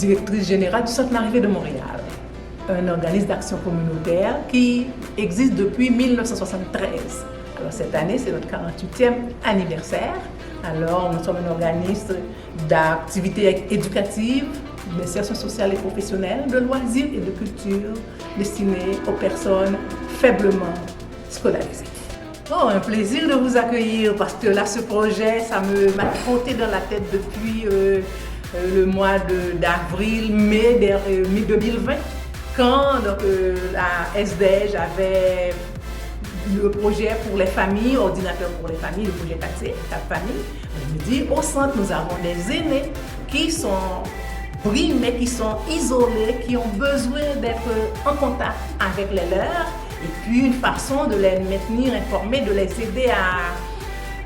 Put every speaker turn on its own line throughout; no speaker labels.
directrice générale du Centre Marivé de Montréal, un organisme d'action communautaire qui existe depuis 1973. Alors cette année, c'est notre 48e anniversaire. Alors nous sommes un organisme d'activités éducatives, d'insertion sociale et professionnelle, de loisirs et de culture destinés aux personnes faiblement scolarisées. Oh, un plaisir de vous accueillir parce que là, ce projet, ça m'a trotté dans la tête depuis le mois d'avril, mai 2020, quand la SDEJ avait le projet pour les familles, ordinateur pour les familles, le projet 4 familles. Je me dis, au centre, nous avons des aînés qui sont brimés, qui sont isolés, qui ont besoin d'être en contact avec les leurs. Et puis une façon de les maintenir informés, de les aider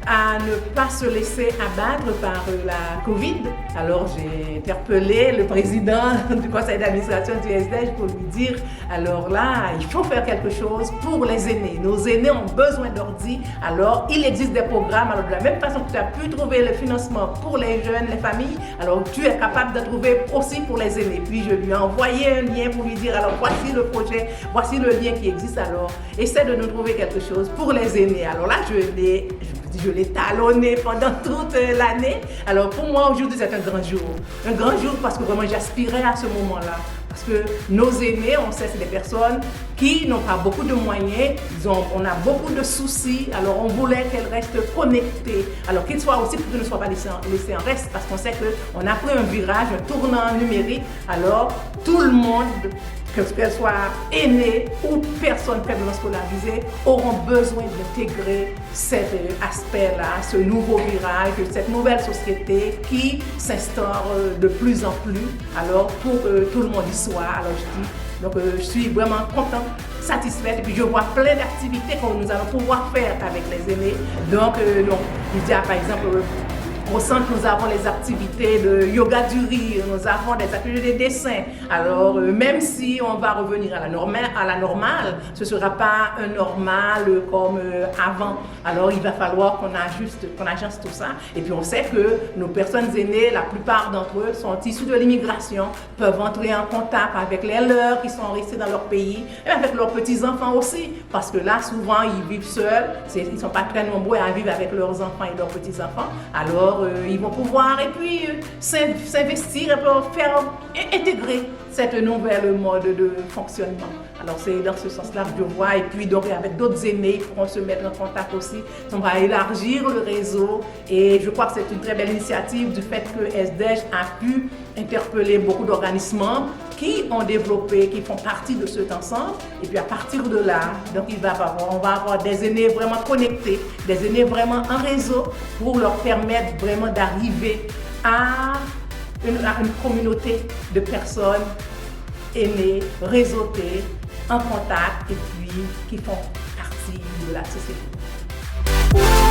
à ne pas se laisser abattre par la Covid. Alors j'ai interpellé le président du conseil d'administration du SDEJ pour lui dire, alors là, il faut faire quelque chose pour les aînés. Nos aînés ont besoin d'ordi, alors il existe des programmes. Alors de la même façon que tu as pu trouver le financement pour les jeunes, les familles, alors tu es capable de trouver aussi pour les aînés. Puis je lui ai envoyé un lien pour lui dire, alors voici le projet, voici le lien qui existe, alors essaie de nous trouver quelque chose pour les aînés. Alors là, je l'ai talonné pendant toute l'année. Alors pour moi, aujourd'hui, c'est un grand jour. Un grand jour parce que vraiment, j'aspirais à ce moment-là. Parce que nos aînés, on sait, c'est des personnes qui n'ont pas beaucoup de moyens. On a beaucoup de soucis. Alors on voulait qu'elles restent connectées. Alors qu'ils soient aussi, pour qu'elles ne soient pas laissées en reste. Parce qu'on sait qu'on a pris un virage, un tournant numérique. Alors tout le monde, qu'elles soient aînées ou personnes faiblement scolarisées, auront besoin d'intégrer cet aspect-là, ce nouveau virage, cette nouvelle société qui s'instaure de plus en plus. Alors pour que tout le monde y soit, alors je suis vraiment contente, satisfaite, et puis je vois plein d'activités que nous allons pouvoir faire avec les aînés. Donc il y a par exemple au centre, nous avons les activités de yoga du rire, nous avons des activités de dessin. Alors, même si on va revenir à la normale, ce ne sera pas un normal comme avant. Alors, il va falloir qu'on ajuste tout ça. Et puis, on sait que nos personnes aînées, la plupart d'entre eux sont issus de l'immigration, peuvent entrer en contact avec les leurs qui sont restés dans leur pays, et avec leurs petits-enfants aussi. Parce que là, souvent, ils vivent seuls. Ils ne sont pas très nombreux à vivre avec leurs enfants et leurs petits-enfants. Alors, ils vont pouvoir et puis s'investir et pour faire intégrer cette nouvelle mode de fonctionnement. Alors c'est dans ce sens-là que je vois, et puis donc avec d'autres aînés, ils pourront se mettre en contact aussi. On va élargir le réseau, et je crois que c'est une très belle initiative du fait que SDEJ a pu interpeller beaucoup d'organismes qui ont développé, qui font partie de cet ensemble. Et puis à partir de là, donc on va avoir des aînés vraiment connectés, des aînés vraiment en réseau pour leur permettre vraiment d'arriver à une communauté de personnes aînées, réseautées, en contact, et puis qui font partie de la société.